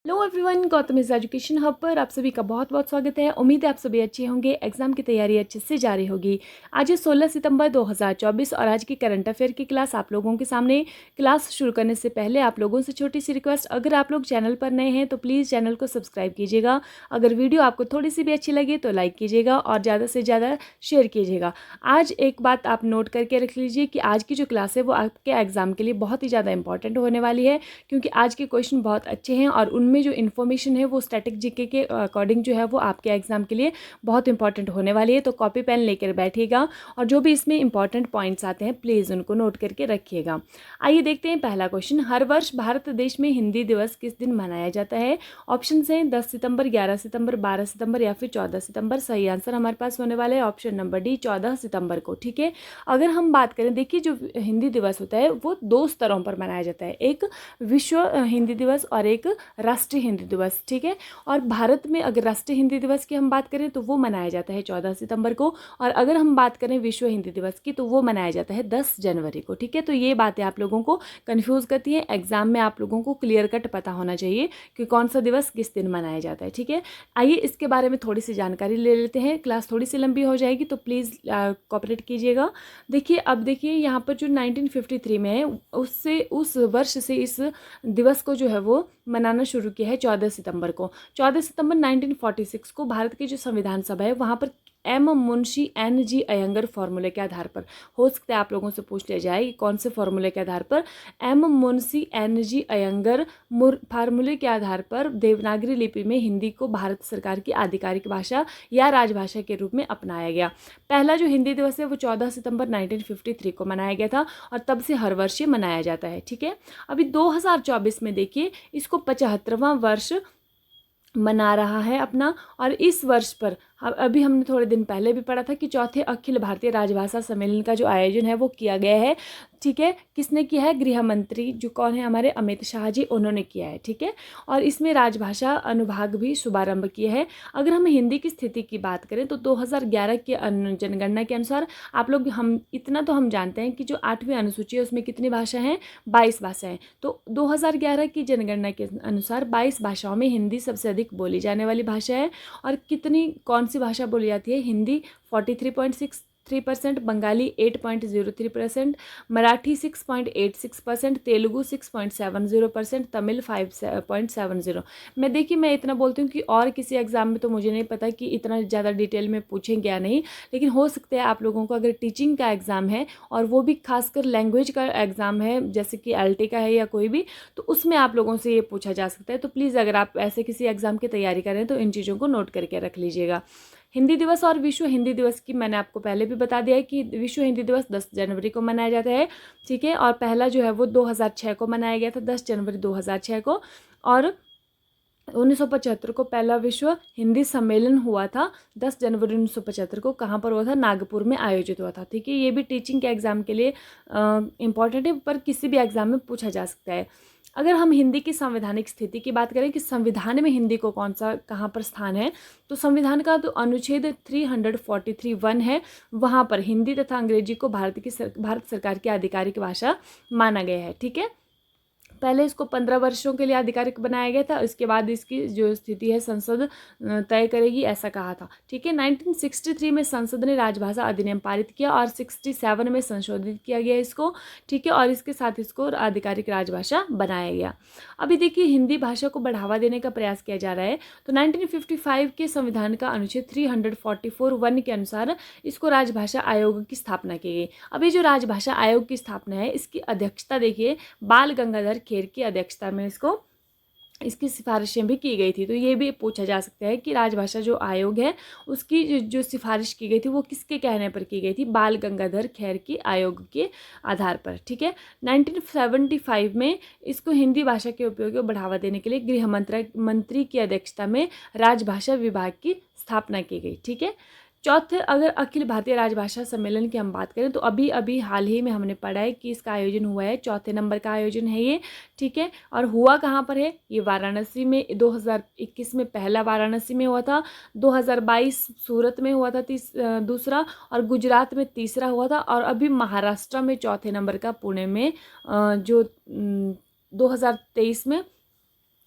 Hello everyone, Gautam is education hub पर आप सभी का बहुत बहुत स्वागत है। उम्मीद है आप सभी अच्छे होंगे, एग्जाम की तैयारी अच्छे से जारी होगी। आज है 16 सितंबर 2024 और आज की करंट अफेयर की क्लास आप लोगों के सामने। क्लास शुरू करने से पहले आप लोगों से छोटी सी रिक्वेस्ट, अगर आप लोग चैनल पर नए हैं तो प्लीज़ चैनल को सब्सक्राइब कीजिएगा। अगर वीडियो आपको थोड़ी सी भी अच्छी लगे तो लाइक कीजिएगा और ज़्यादा से ज़्यादा शेयर कीजिएगा। आज एक बात आप नोट करके रख लीजिए कि आज की जो क्लास है वो आपके एग्जाम के लिए बहुत ही ज़्यादा इंपॉर्टेंट होने वाली है, क्योंकि आज के क्वेश्चन बहुत अच्छे हैं और उनमें जो इन्फॉर्मेशन है वो स्टैटिक जीके के अकॉर्डिंग जो है वो आपके एग्जाम के लिए बहुत इंपॉर्टेंट होने वाली है। तो कॉपी पेन लेकर बैठिएगा और जो भी इसमें इंपॉर्टेंट पॉइंट्स आते हैं प्लीज़ उनको नोट करके रखिएगा। आइए देखते हैं पहला क्वेश्चन। हर वर्ष भारत देश में हिंदी दिवस किस दिन मनाया जाता है? ऑप्शन हैं 10 सितंबर, 11 सितंबर, 12 सितंबर या फिर 14 सितंबर। सही आंसर हमारे पास होने वाला है ऑप्शन नंबर डी, 14 सितंबर को। ठीक है, अगर हम बात करें, देखिए जो हिंदी दिवस होता है वो दो स्तरों पर मनाया जाता है, एक विश्व हिंदी दिवस और एक राष्ट्रीय हिंदी दिवस। ठीक है, और भारत में अगर राष्ट्रीय हिंदी दिवस की हम बात करें तो वो मनाया जाता है 14 सितंबर को, और अगर हम बात करें विश्व हिंदी दिवस की तो वो मनाया जाता है 10 जनवरी को। ठीक है, तो ये बातें आप लोगों को कन्फ्यूज़ करती हैं। एग्जाम में आप लोगों को क्लियर कट पता होना चाहिए कि कौन सा दिवस किस दिन मनाया जाता है। ठीक है, आइए इसके बारे में थोड़ी सी जानकारी ले लेते हैं। क्लास थोड़ी सी लंबी हो जाएगी तो प्लीज़ कोऑपरेट कीजिएगा। देखिए, अब देखिए यहाँ पर जो 1953 में है उससे, उस वर्ष से इस दिवस को जो है वो मनाना शुरू किया है 14 सितंबर को। 14 सितंबर 1946 को भारत की जो संविधान सभा है वहाँ पर M Munshi N G Ayyangar फॉर्मूले के आधार पर, हो सकता है आप लोगों से पूछ लिया जाए कि कौन से फॉर्मूले के आधार पर, M Munshi N G Ayyangar फार्मूले के आधार पर देवनागरी लिपि में हिंदी को भारत सरकार की आधिकारिक भाषा या राजभाषा के रूप में अपनाया गया। पहला जो हिंदी दिवस है वो 14 सितंबर 1953 को मनाया गया था और तब से हर वर्ष ये मनाया जाता है। ठीक है, अभी 2024 में देखिए इसको 75वां वर्ष मना रहा है अपना, और इस वर्ष पर अभी हमने थोड़े दिन पहले भी पढ़ा था कि चौथे अखिल भारतीय राजभाषा सम्मेलन का जो आयोजन है वो किया गया है। ठीक है, किसने किया है? गृह मंत्री जो कौन है हमारे, अमित शाह जी, उन्होंने किया है। ठीक है, और इसमें राजभाषा अनुभाग भी शुभारंभ किया है। अगर हम हिंदी की स्थिति की बात करें तो 2011 की जनगणना के अनुसार आप लोग, हम इतना तो हम जानते हैं कि जो 8वीं अनुसूची है उसमें कितनी भाषा हैं? 22 भाषाएं। तो 2011 की जनगणना के अनुसार 22 भाषाओं में हिंदी सबसे अधिक बोली जाने वाली भाषा है। और कितनी, कौन सी भाषा बोली जाती है? हिंदी 43.63%, बंगाली 8.03%, मराठी 6.86%, तेलुगु 6.70%, तमिल 5.70। मैं इतना बोलती हूँ कि और किसी एग्जाम में तो मुझे नहीं पता कि इतना ज़्यादा डिटेल में पूछेंगे या नहीं, लेकिन हो सकता है आप लोगों को अगर टीचिंग का एग्ज़ाम है और वो भी खासकर लैंग्वेज का एग्ज़ाम है, जैसे कि एलटी का है या कोई भी, तो उसमें आप लोगों से ये पूछा जा सकता है। तो प्लीज़ अगर आप ऐसे किसी एग्ज़ाम की तैयारी करें तो इन चीज़ों को नोट करके रख लीजिएगा। हिंदी दिवस और विश्व हिंदी दिवस की मैंने आपको पहले भी बता दिया है कि विश्व हिंदी दिवस 10 जनवरी को मनाया जाता है। ठीक है, और पहला जो है वो 2006 को मनाया गया था, 10 जनवरी 2006 को। और 1975 को पहला विश्व हिंदी सम्मेलन हुआ था, 10 जनवरी 1975 को। कहाँ पर हुआ था? नागपुर में आयोजित हुआ था। ठीक है, ये भी टीचिंग के एग्ज़ाम के लिए इम्पॉर्टेंट है, पर किसी भी एग्ज़ाम में पूछा जा सकता है। अगर हम हिंदी की संवैधानिक स्थिति की बात करें कि संविधान में हिंदी को कौन सा, कहाँ पर स्थान है, तो संविधान का तो अनुच्छेद 343(1) है, वहाँ पर हिंदी तथा अंग्रेजी को भारत सरकार की आधिकारिक भाषा माना गया है। ठीक है, पहले इसको 15 वर्षों के लिए आधिकारिक बनाया गया था, इसके बाद इसकी जो स्थिति है संसद तय करेगी, ऐसा कहा था। ठीक है, 1963 में संसद ने राजभाषा अधिनियम पारित किया और 67 में संशोधित किया गया इसको। ठीक है, और इसके साथ इसको आधिकारिक राजभाषा बनाया गया। अभी देखिए, हिंदी भाषा को बढ़ावा देने का प्रयास किया जा रहा है। तो 1955 के संविधान का अनुच्छेद 344(1) के अनुसार इसको राजभाषा आयोग की स्थापना की गई। अभी जो राजभाषा आयोग की स्थापना है इसकी अध्यक्षता देखिए बाल गंगाधर खेर की अध्यक्षता में इसकी सिफारिशें भी की गई थी। तो ये भी पूछा जा सकता है कि राजभाषा जो आयोग है उसकी जो सिफारिश की गई थी वो किसके कहने पर की गई थी? बाल गंगाधर खेर की आयोग के आधार पर। ठीक है, 1975 में इसको हिंदी भाषा के उपयोग को बढ़ावा देने के लिए गृह मंत्री की अध्यक्षता में राजभाषा विभाग की स्थापना की गई। ठीक है, चौथे, अगर अखिल भारतीय राजभाषा सम्मेलन की हम बात करें तो अभी हाल ही में हमने पढ़ा है कि इसका आयोजन हुआ है, चौथे नंबर का आयोजन है ये। ठीक है, और हुआ कहाँ पर है? ये वाराणसी में 2021 में पहला वाराणसी में हुआ था, 2022 सूरत में हुआ था दूसरा, और गुजरात में तीसरा हुआ था, और अभी महाराष्ट्र में चौथे नंबर का पुणे में जो 2023 में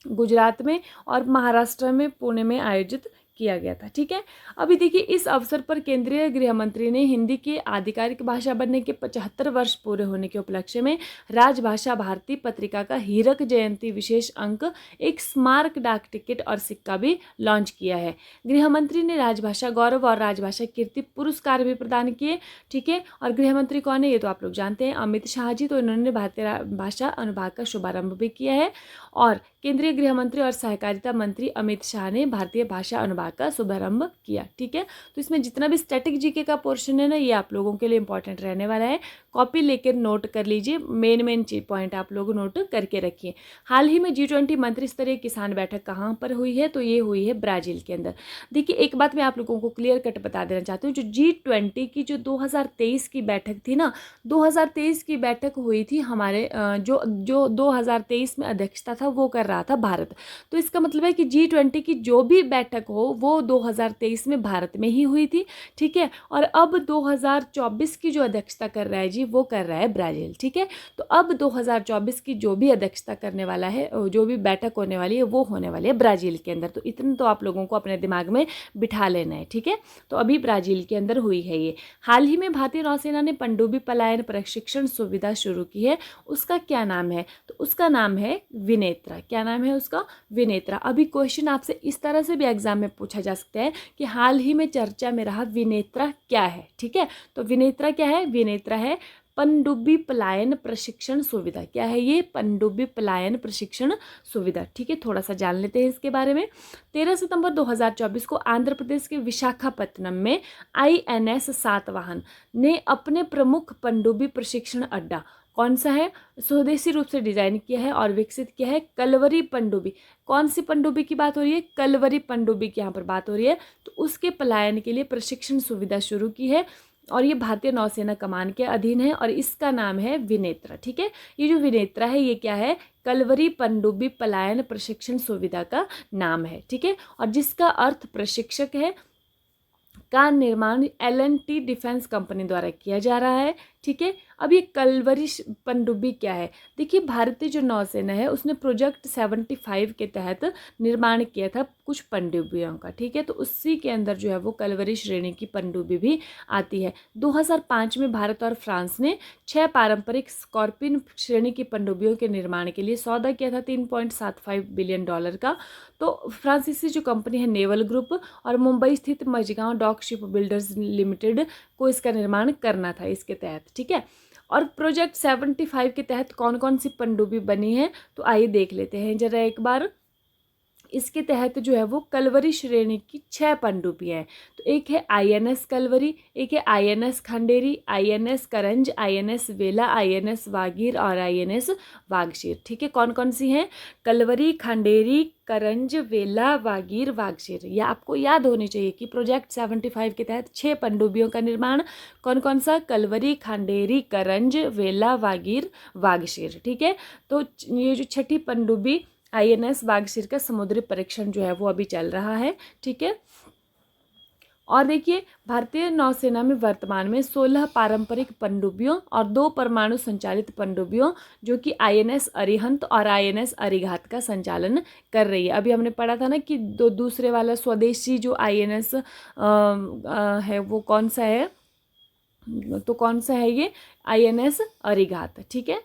गुजरात में और महाराष्ट्र में पुणे में आयोजित किया गया था। ठीक है, अभी देखिए इस अवसर पर केंद्रीय गृह मंत्री ने हिंदी की आधिकारिक भाषा बनने के 75 वर्ष पूरे होने के उपलक्ष्य में राजभाषा भारती पत्रिका का हीरक जयंती विशेष अंक, एक स्मारक डाक टिकट और सिक्का भी लॉन्च किया है। गृह मंत्री ने राजभाषा गौरव और राजभाषा कीर्ति पुरस्कार भी प्रदान किए। ठीक है, और गृह मंत्री कौन है ये तो आप लोग जानते हैं, अमित शाह जी। तो इन्होंने भारतीय भाषा अनुभाग का शुभारंभ भी किया है और केंद्रीय गृह मंत्री और सहकारिता मंत्री अमित शाह ने भारतीय भाषा अनुभाग का शुभारंभ किया। ठीक है, तो इसमें जितना भी स्टैटिक जीके का पोर्शन है ना, ये आप लोगों के लिए इंपॉर्टेंट रहने वाला है। कॉपी लेकर नोट कर लीजिए, मेन पॉइंट आप लोग नोट करके रखिए। हाल ही में G20 मंत्री स्तरीय किसान बैठक कहाँ पर हुई है, तो ये हुई है ब्राज़ील के अंदर। देखिए एक बात मैं आप लोगों को क्लियर कट बता देना चाहती हूँ, जो G20 की जो 2023 की बैठक थी ना, 2023 की बैठक हुई थी हमारे जो 2023 में अध्यक्षता था वो कर रहा था भारत। तो इसका मतलब है कि G20 की जो भी बैठक हो वो 2023 में भारत में ही हुई थी। ठीक है, और अब 2024 की जो अध्यक्षता कर रहा है जी वो कर रहा है ब्राज़ील। ठीक है, तो अब 2024 की जो भी अध्यक्षता करने वाला है, जो भी बैठक होने वाली है वो होने वाली है ब्राज़ील के अंदर। तो इतना तो आप लोगों को अपने दिमाग में बिठा लेना है। ठीक है, तो अभी ब्राज़ील के अंदर हुई है ये। हाल ही में भारतीय नौसेना ने पनडुब्बी पलायन प्रशिक्षण सुविधा शुरू की है, उसका क्या नाम है, तो उसका नाम है विनेत्रा। क्या नाम है उसका, विनेत्रा। अभी क्वेश्चन आपसे इस तरह से भी एग्जाम में पूछा जा सकता है कि हाल ही में चर्चा में रहा विनेत्रा क्या है। ठीक है, तो विनेत्रा क्या है, विनेत्रा है पनडुब्बी पलायन प्रशिक्षण सुविधा। क्या है ये, पनडुब्बी पलायन प्रशिक्षण सुविधा। ठीक है, थोड़ा सा जान लेते हैं इसके बारे में। 13 सितंबर 2024 को आंध्र प्रदेश के विशाखापत्तनम में INS सातवाहन ने अपने प्रमुख पनडुब्बी प्रशिक्षण अड्डा, कौन सा है, स्वदेशी रूप से डिजाइन किया है और विकसित किया है कलवरी पनडुब्बी। कौन सी पनडुब्बी की बात हो रही है, कलवरी पनडुब्बी की यहाँ पर बात हो रही है। तो उसके पलायन के लिए प्रशिक्षण सुविधा शुरू की है और ये भारतीय नौसेना कमान के अधीन है और इसका नाम है विनेत्रा। ठीक है, ये जो विनेत्रा है ये क्या है, कलवरी पनडुब्बी पलायन प्रशिक्षण सुविधा का नाम है। ठीक है, और जिसका अर्थ प्रशिक्षक है, का निर्माण L&T डिफेंस कंपनी द्वारा किया जा रहा है। ठीक है, अब ये कलवरी पनडुब्बी क्या है, देखिए भारतीय जो नौसेना है उसने प्रोजेक्ट 75 के तहत निर्माण किया था कुछ पनडुब्बियों का। ठीक है, तो उसी के अंदर जो है वो कलवरी श्रेणी की पनडुब्बी भी आती है। 2005 में भारत और फ्रांस ने 6 पारंपरिक स्कॉर्पियन श्रेणी की पनडुब्बियों के निर्माण के लिए सौदा किया था $3.75 बिलियन का। तो फ्रांसीसी जो कंपनी है नेवल ग्रुप और मुंबई स्थित Mazagon dock shipbuilders limited को इसका निर्माण करना था इसके तहत। ठीक है, और प्रोजेक्ट 75 के तहत कौन कौन सी पनडुब्बी बनी है, तो आइए देख लेते हैं जरा एक बार। इसके तहत जो है वो कलवरी श्रेणी की 6 पनडुब्बियाँ हैं। तो एक है INS कलवरी, एक है INS खंडेरी, INS करंज, INS वेला, INS वागीर और INS वागशीर। ठीक है, कौन कौन सी हैं, कलवरी, खंडेरी, करंज, वेला, वागीर, वागशीर। यह आपको याद होनी चाहिए कि प्रोजेक्ट 75 के तहत 6 पनडुब्बियों का निर्माण, कौन कौन सा, कलवरी, खंडेरी, करंज, वेला, वागीर, वागशीर। ठीक है, तो ये जो छठी पनडुब्बी INS वागशीर का समुद्री परीक्षण जो है वो अभी चल रहा है। ठीक है, और देखिए भारतीय नौसेना में वर्तमान में 16 पारंपरिक पनडुब्बियों और 2 परमाणु संचालित पनडुब्बियों जो कि INS अरिहंत और INS अरिघात का संचालन कर रही है। अभी हमने पढ़ा था ना कि दूसरे वाला स्वदेशी जो INS है वो कौन सा है, तो कौन सा है ये, INS अरिघात। ठीक है,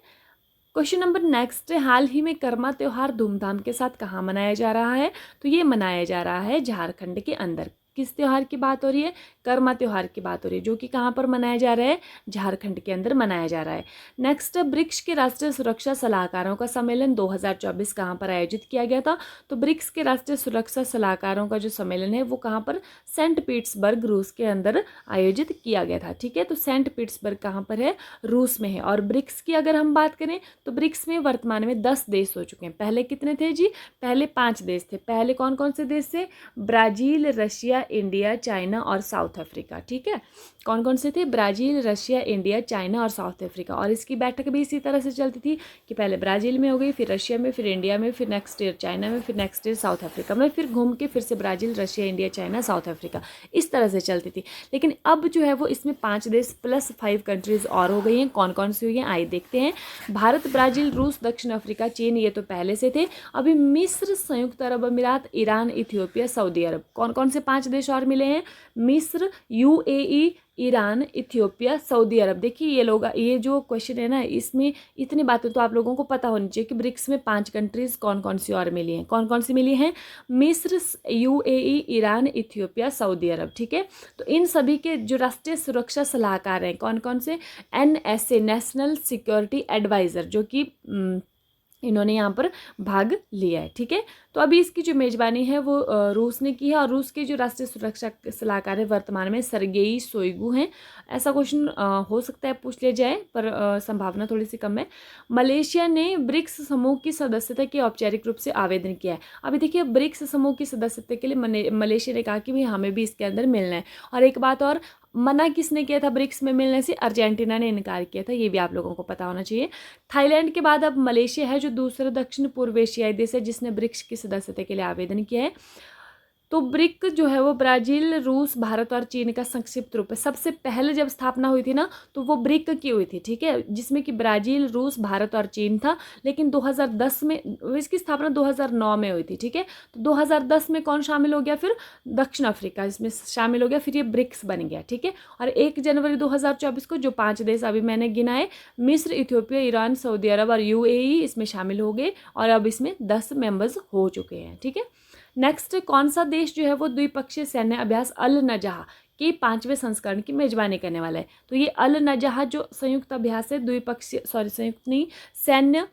क्वेश्चन नंबर नेक्स्ट है, हाल ही में कर्मा त्यौहार धूमधाम के साथ कहाँ मनाया जा रहा है, तो ये मनाया जा रहा है झारखंड के अंदर। किस त्यौहार की बात हो रही है, कर्मा त्यौहार की बात हो रही है, जो कि कहाँ पर मनाया जा रहा है, झारखंड के अंदर मनाया जा रहा है। नेक्स्ट, ब्रिक्स के राष्ट्रीय सुरक्षा सलाहकारों का सम्मेलन 2024 कहाँ पर आयोजित किया गया था, तो ब्रिक्स के राष्ट्रीय सुरक्षा सलाहकारों का जो सम्मेलन है वो कहाँ पर, सेंट पीटर्सबर्ग रूस के अंदर आयोजित किया गया था। ठीक है, तो सेंट पीटर्सबर्ग कहाँ पर है, रूस में है। और ब्रिक्स की अगर हम बात करें तो ब्रिक्स में वर्तमान में 10 देश हो चुके हैं। पहले कितने थे जी, पहले 5 देश थे। पहले कौन कौन से देश थे, Brazil, Russia, Russia, India, China और साउथ अफ्रीका। ठीक है, कौन कौन से थे? ब्राज़ील, रशिया, इंडिया, चाइना और साउथ अफ्रीका। और इसकी बैठक भी इसी तरह से चलती थी कि पहले ब्राज़ील में हो गई, फिर रशिया में, फिर इंडिया में, फिर नेक्स्ट ईयर चाइना में, फिर नेक्स्ट ईयर साउथ अफ्रीका में, फिर घूम के फिर से Brazil, Russia, India, China, south Africa, इस तरह से चलती थी। लेकिन अब जो है वो इसमें 5 देश प्लस 5 कंट्रीज़ और हो गई हैं। कौन कौन सी हुई हैं आइए देखते हैं। भारत, ब्राज़ील, रूस, दक्षिण अफ्रीका, चीन, ये तो पहले से थे। अभी मिस्र, संयुक्त अरब अमीरात, ईरान, इथियोपिया, सऊदी अरब, कौन कौन से 5 देश और मिले हैं? मिस्र, यूएई, ईरान, इथियोपिया, सऊदी अरब। देखिए ये लोग, ये जो क्वेश्चन है ना, इसमें इतनी बातें तो आप लोगों को पता होनी चाहिए कि ब्रिक्स में 5 कंट्रीज कौन कौन सी और मिली हैं। कौन कौन सी मिली हैं? मिस्र, यूएई, ईरान, इथियोपिया, सऊदी अरब। ठीक है, तो इन सभी के जो राष्ट्रीय सुरक्षा सलाहकार हैं कौन कौन से? एनएसए, नेशनल सिक्योरिटी एडवाइज़र, जो कि इन्होंने यहाँ पर भाग लिया है। ठीक है, तो अभी इसकी जो मेज़बानी है वो रूस ने की है। और रूस के जो राष्ट्रीय सुरक्षा सलाहकार है वर्तमान में सर्गेई शोइगु हैं। ऐसा क्वेश्चन हो सकता है पूछ लिया जाए, पर संभावना थोड़ी सी कम है। मलेशिया ने ब्रिक्स समूह की सदस्यता के औपचारिक रूप से आवेदन किया है। अभी देखिए, ब्रिक्स समूह की सदस्यता के लिए मलेशिया ने कहा कि भाई हमें भी इसके अंदर मिलना है। और एक बात और, मना किसने किया था ब्रिक्स में मिलने से? अर्जेंटीना ने इनकार किया था, ये भी आप लोगों को पता होना चाहिए। थाईलैंड के बाद अब मलेशिया है जो दूसरा दक्षिण पूर्व एशियाई देश है जिसने ब्रिक्स की सदस्यता के लिए आवेदन किया है। तो ब्रिक जो है वो ब्राज़ील, रूस, भारत और चीन का संक्षिप्त रूप है। सबसे पहले जब स्थापना हुई थी ना तो वो ब्रिक की हुई थी। ठीक है, जिसमें कि ब्राज़ील, रूस, भारत और चीन था। लेकिन 2010 में इसकी स्थापना 2009 में हुई थी। ठीक है, तो 2010 में कौन शामिल हो गया? फिर दक्षिण अफ्रीका इसमें शामिल हो गया, फिर ये ब्रिक्स बन गया। ठीक है, और 1 जनवरी 2024 को जो 5 देश अभी मैंने गिनाए, मिस्र, इथियोपिया, ईरान, सऊदी अरब और यूएई, इसमें शामिल हो गए और अब इसमें 10 मेंबर्स हो चुके हैं। ठीक है, नेक्स्ट, कौन सा देश जो है वो द्विपक्षीय सैन्य अभ्यास अल नजह के 5वें संस्करण की मेजबानी करने वाला है? तो ये अल नजह जो संयुक्त अभ्यास है, संयुक्त नहीं,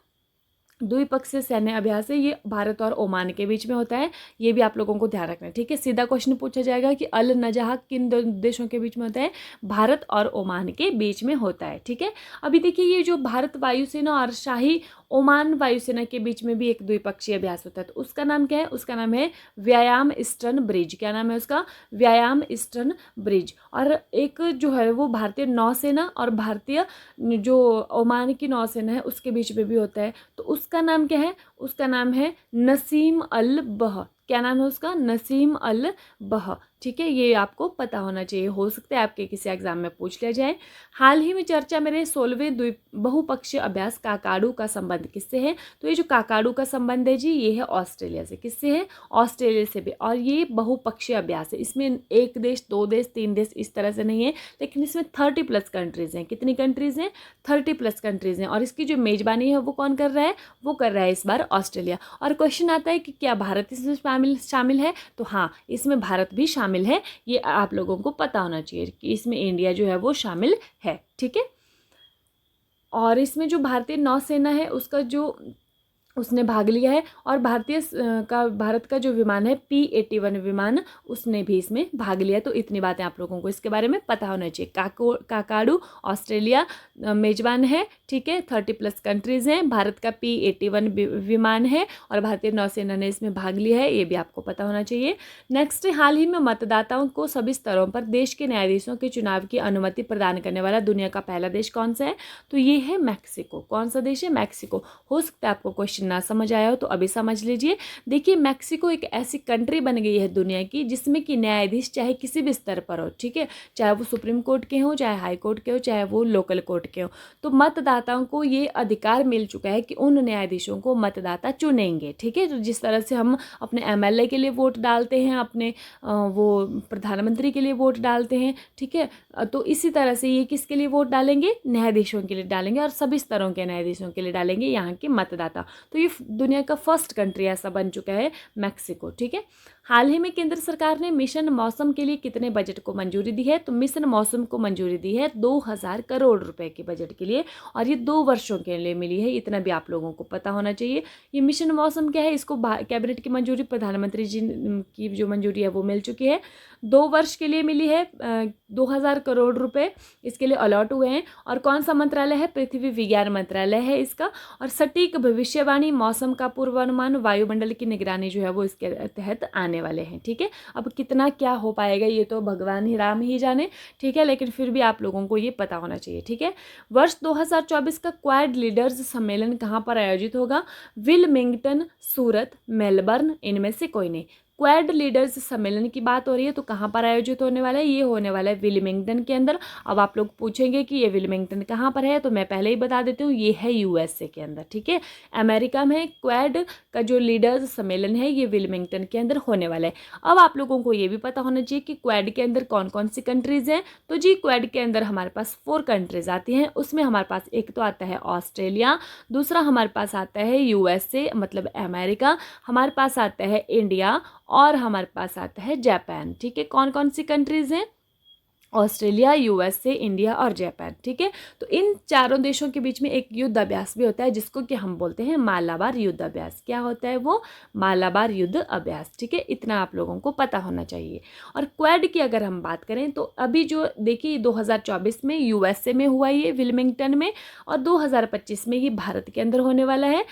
द्विपक्षीय सैन्य अभ्यास है, ये भारत और ओमान के बीच में होता है। ये भी आप लोगों को ध्यान रखना है। ठीक है, सीधा क्वेश्चन पूछा जाएगा कि अल नजह किन दो देशों के बीच में होता है? भारत और ओमान के बीच में होता है। ठीक है, अभी देखिए ये जो भारत वायुसेना और शाही ओमान वायुसेना के बीच में भी एक द्विपक्षीय अभ्यास होता है। तो उसका नाम क्या है? उसका नाम है व्यायाम ईस्टर्न ब्रिज। क्या नाम है उसका? व्यायाम ईस्टर्न ब्रिज। और एक जो है वो भारतीय नौसेना और भारतीय जो ओमान की नौसेना है उसके बीच में भी होता है। तो उसका नाम क्या है? उसका नाम है नसीम अल बह। क्या नाम है उसका? नसीम अल बह। ठीक है, ये आपको पता होना चाहिए, हो सकता है आपके किसी एग्जाम में पूछ लिया जाए। हाल ही में चर्चा मेरे 16वें बहुपक्षीय अभ्यास काकाडू का संबंध किससे है? तो ये जो काकाडू का संबंध है जी, ये है ऑस्ट्रेलिया से। किससे है? ऑस्ट्रेलिया से भी। और ये बहुपक्षीय अभ्यास है, इसमें 1 देश, 2 देश, 3 देश इस तरह से नहीं है, लेकिन इसमें 30+ कंट्रीज़ हैं। कितनी कंट्रीज़ हैं? 30+ कंट्रीज़ हैं। और इसकी जो मेजबानी है वो कौन कर रहा है? वो कर रहा है इस बार ऑस्ट्रेलिया। और क्वेश्चन आता है कि क्या भारत इसमें शामिल है? तो हाँ, इसमें भारत भी शामिल है। ये आप लोगों को पता होना चाहिए कि इसमें इंडिया जो है वो शामिल है। ठीक है, और इसमें जो भारतीय नौसेना है उसने भाग लिया है। और भारत का जो विमान है P-81 विमान, उसने भी इसमें भाग लिया। तो इतनी बातें आप लोगों को इसके बारे में पता होना चाहिए। काकाडू ऑस्ट्रेलिया मेजबान है। ठीक है, 30+ कंट्रीज़ हैं। भारत का P-81 विमान है और भारतीय नौसेना ने इसमें भाग लिया है, ये भी आपको पता होना चाहिए। नेक्स्ट, हाल ही में मतदाताओं को सभी स्तरों पर देश के न्यायाधीशों के चुनाव की अनुमति प्रदान करने वाला दुनिया का पहला देश कौन सा है? तो ये है मैक्सिको। कौन सा देश है? मैक्सिको। हो सकता है आपको क्वेश्चन ना समझ आया हो तो अभी समझ लीजिए। देखिए, मैक्सिको एक ऐसी कंट्री बन गई है दुनिया की जिसमें कि न्यायाधीश चाहे किसी भी स्तर पर हो। ठीक है, चाहे वो सुप्रीम कोर्ट के हो, चाहे हाई कोर्ट के हो, चाहे वो लोकल कोर्ट के हो, तो मतदाताओं को ये अधिकार मिल चुका है कि उन न्यायाधीशों को मतदाता चुनेंगे। ठीक है, तो जिस तरह से हम अपने MLA के लिए वोट डालते हैं, अपने वो प्रधानमंत्री के लिए वोट डालते हैं। ठीक है, तो इसी तरह से ये किसके लिए वोट डालेंगे? न्यायाधीशों के लिए डालेंगे, और सभी स्तरों के न्यायाधीशों के लिए डालेंगे यहाँ के मतदाता। तो ये दुनिया का फर्स्ट कंट्री ऐसा बन चुका है मैक्सिको। ठीक है, हाल ही में केंद्र सरकार ने मिशन मौसम के लिए कितने बजट को मंजूरी दी है? तो मिशन मौसम को मंजूरी दी है 2000 करोड़ रुपए के बजट के लिए, और ये 2 वर्षों के लिए मिली है। इतना भी आप लोगों को पता होना चाहिए। ये मिशन मौसम क्या है? इसको कैबिनेट की मंजूरी, प्रधानमंत्री जी की जो मंजूरी है वो मिल चुकी है। 2 वर्ष के लिए मिली है। 2000 करोड़ रुपए इसके लिए अलॉट हुए हैं। और कौन सा मंत्रालय है? पृथ्वी विज्ञान मंत्रालय है इसका। और सटीक भविष्यवाणी, मौसम का पूर्वानुमान, वायुमंडल की निगरानी जो है वो इसके तहत आने होने वाले हैं। ठीक है, अब कितना क्या हो पाएगा ये तो भगवान ही राम ही जाने। ठीक है, लेकिन फिर भी आप लोगों को ये पता होना चाहिए। ठीक है, वर्ष 2024 का क्वाड लीडर्स सम्मेलन कहाँ पर आयोजित होगा? विलमिंगटन, सूरत, मेलबर्न, इनमें से कोई नहीं। क्वाड लीडर्स सम्मेलन की बात हो रही है तो कहाँ पर आयोजित होने वाला है? ये होने वाला है विलमिंगटन के अंदर। अब आप लोग पूछेंगे कि ये विलमिंगटन कहाँ पर है, तो मैं पहले ही बता देती हूँ, ये है यूएसए के अंदर। ठीक है, अमेरिका में क्वाड का जो लीडर्स सम्मेलन है ये विलमिंगटन के अंदर होने वाला है। अब आप लोगों को ये भी पता होना चाहिए कि क्वाड के अंदर कौन कौन सी कंट्रीज हैं। तो जी क्वाड के अंदर हमारे पास 4 कंट्रीज आती हैं। उसमें हमारे पास एक तो आता है ऑस्ट्रेलिया, दूसरा हमारे पास आता है यूएसए मतलब अमेरिका, हमारे पास आता है इंडिया और हमारे पास आता है जापान। ठीक है, कौन कौन सी कंट्रीज हैं? ऑस्ट्रेलिया, यूएसए, इंडिया और जापान। ठीक है, तो इन चारों देशों के बीच में एक युद्ध अभ्यास भी होता है जिसको कि हम बोलते हैं मालाबार युद्ध अभ्यास। क्या होता है वो? मालाबार युद्ध अभ्यास। ठीक है, इतना आप लोगों को पता होना चाहिए। और क्वाड की अगर हम बात करें तो अभी जो देखिए 2024 में यूएसए में हुआ ये विलमिंगटन में, और 2025 में ये भारत के अंदर होने वाला है।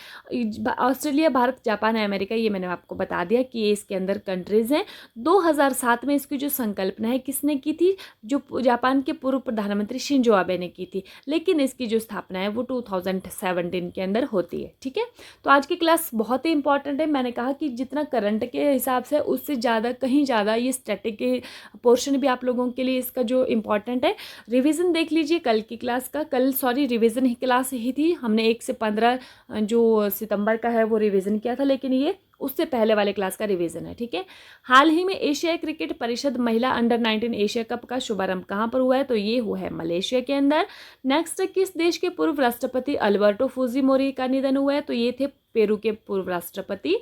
ऑस्ट्रेलिया, भारत, जापान, अमेरिका, ये मैंने आपको बता दिया कि ये इसके अंदर कंट्रीज हैं। 2007 में इसकी जो संकल्पना है किसने की थी? जो जापान के पूर्व प्रधानमंत्री शिंजो आबे ने की थी, लेकिन इसकी जो स्थापना है वो 2017 के अंदर होती है। ठीक है, तो आज की क्लास बहुत ही इंपॉर्टेंट है। मैंने कहा कि जितना करंट के हिसाब से उससे ज़्यादा कहीं ज़्यादा ये स्टैटिक के पोर्शन भी आप लोगों के लिए इसका जो इम्पॉर्टेंट है। रिवीजन देख लीजिए कल की क्लास का, रिवीजन ही क्लास ही थी। हमने 1 से 15 जो सितंबर का है वो रिवीजन किया था, लेकिन ये उससे पहले वाले क्लास का रिवीजन है। ठीक है, हाल ही में एशियाई क्रिकेट परिषद महिला अंडर 19 एशिया कप का शुभारंभ कहाँ पर हुआ है? तो ये हुआ है मलेशिया के अंदर। नेक्स्ट, किस देश के पूर्व राष्ट्रपति अल्बर्टो फुजीमोरी का निधन हुआ है? तो ये थे पेरू के पूर्व राष्ट्रपति।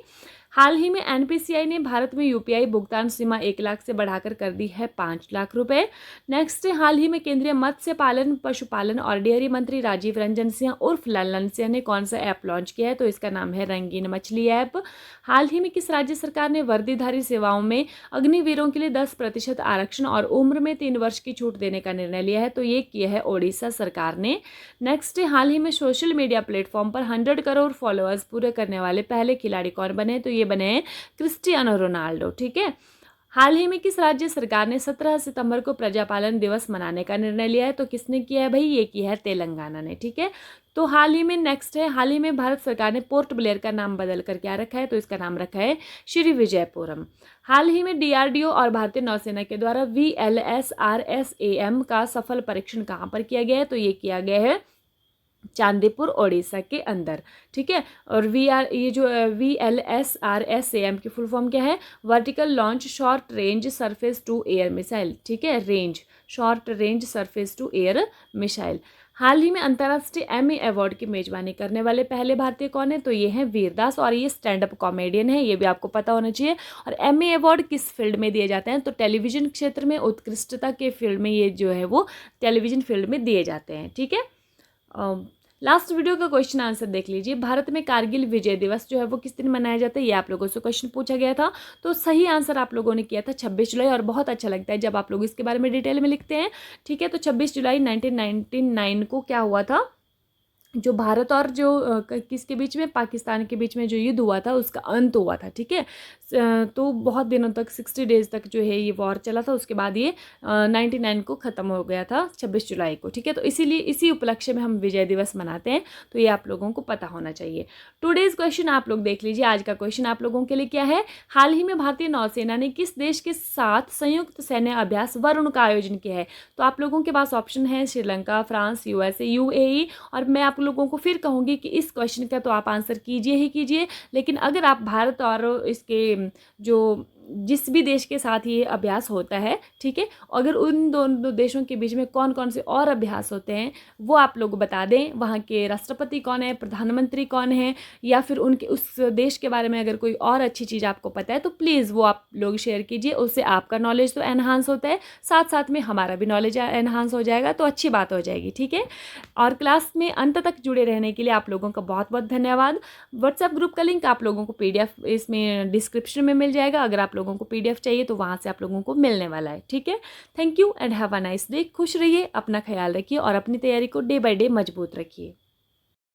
हाल ही में एनपीसीआई ने भारत में यूपीआई भुगतान सीमा 1 लाख से बढ़ाकर कर दी है 5 लाख रुपए। नेक्स्ट, हाल ही में केंद्रीय मत्स्य पालन, पशुपालन और डेयरी मंत्री राजीव रंजन सिंह उर्फ लल्लन सिंह ने कौन सा ऐप लॉन्च किया है? तो इसका नाम है रंगीन मछली ऐप। हाल ही में किस राज्य सरकार ने वर्दीधारी सेवाओं में अग्निवीरों के लिए 10% आरक्षण और उम्र में 3 वर्ष की छूट देने का निर्णय लिया है? तो ये किया है ओडिशा सरकार ने। नेक्स्ट, हाल ही में सोशल मीडिया प्लेटफॉर्म पर 100 करोड़ फॉलोअर्स पूरे करने वाले पहले खिलाड़ी कौन बने? तो ये बने हैं क्रिस्टियानो रोनाल्डो। ठीक है, हाल ही में किस राज्य सरकार ने 17 सितंबर को प्रजापालन दिवस मनाने का निर्णय लिया है? तो किसने किया है भाई? ये किया है तेलंगाना ने। ठीक है, तो हाल ही में नेक्स्ट है, हाल ही में भारत सरकार ने पोर्ट ब्लेयर का नाम बदल कर क्या रखा है? तो इसका नाम रखा है श्री विजयपुरम। हाल ही में डीआरडीओ और भारतीय नौसेना के द्वारा VLSRSAM का सफल परीक्षण कहाँ पर किया गया है? तो ये किया गया है चांदीपुर ओडिशा के अंदर। ठीक है, और ये जो VLSRSAM की फुल फॉर्म क्या है? Vertical launch short range surface to air missile. ठीक है, range, short range surface to air missile. हाल ही में अंतर्राष्ट्रीय एमी अवार्ड की मेजबानी करने वाले पहले भारतीय कौन है? तो ये हैं वीरदास, और ये स्टैंड अप कॉमेडियन है, ये भी आपको पता होना चाहिए। और एमी अवार्ड किस फील्ड में दिए जाते हैं? तो टेलीविजन क्षेत्र में उत्कृष्टता के फील्ड में ये जो है वो टेलीविजन फील्ड में दिए जाते हैं। ठीक है, लास्ट वीडियो का क्वेश्चन आंसर देख लीजिए। भारत में कारगिल विजय दिवस जो है वो किस दिन मनाया जाता है? ये आप लोगों से क्वेश्चन पूछा गया था। तो सही आंसर आप लोगों ने किया था 26 जुलाई, और बहुत अच्छा लगता है जब आप लोग इसके बारे में डिटेल में लिखते हैं। ठीक है, तो 26 जुलाई 1999 को क्या हुआ था? जो भारत और जो किसके बीच में, पाकिस्तान के बीच में जो युद्ध हुआ था उसका अंत हुआ था। ठीक है, तो बहुत दिनों तक 60 डेज तक जो है ये वॉर चला था, उसके बाद ये 99 को ख़त्म हो गया था 26 जुलाई को। ठीक है, तो इसीलिए इसी उपलक्ष्य में हम विजय दिवस मनाते हैं, तो ये आप लोगों को पता होना चाहिए। टुडेज क्वेश्चन आप लोग देख लीजिए। आज का क्वेश्चन आप लोगों के लिए क्या है? हाल ही में भारतीय नौसेना ने किस देश के साथ संयुक्त सैन्य अभ्यास वरुण का आयोजन किया है? तो आप लोगों के पास ऑप्शन है श्रीलंका, फ्रांस, यूएसए, यूएई। और मैं आप लोगों को फिर कहूँगी कि इस क्वेश्चन का तो आप आंसर कीजिए ही कीजिए, लेकिन अगर आप भारत और इसके जो जिस भी देश के साथ ये अभ्यास होता है, ठीक है, अगर उन दोनों देशों के बीच में कौन कौन से और अभ्यास होते हैं वो आप लोग बता दें। वहाँ के राष्ट्रपति कौन है, प्रधानमंत्री कौन है, या फिर उनके उस देश के बारे में अगर कोई और अच्छी चीज़ आपको पता है तो प्लीज़ वो आप लोग शेयर कीजिए। उससे आपका नॉलेज तो एनहांस होता है, साथ साथ में हमारा भी नॉलेज एनहांस हो जाएगा, तो अच्छी बात हो जाएगी। ठीक है, और क्लास में अंत तक जुड़े रहने के लिए आप लोगों का बहुत बहुत धन्यवाद। व्हाट्सएप ग्रुप का लिंक आप लोगों को PDF इसमें डिस्क्रिप्शन में मिल जाएगा। अगर आप लोगों को PDF चाहिए तो वहाँ से आप लोगों को मिलने वाला है। ठीक है, thank you and have a nice day. खुश रहिए, अपना ख्याल रखिए और अपनी तैयारी को डे बाय डे मजबूत रखिए।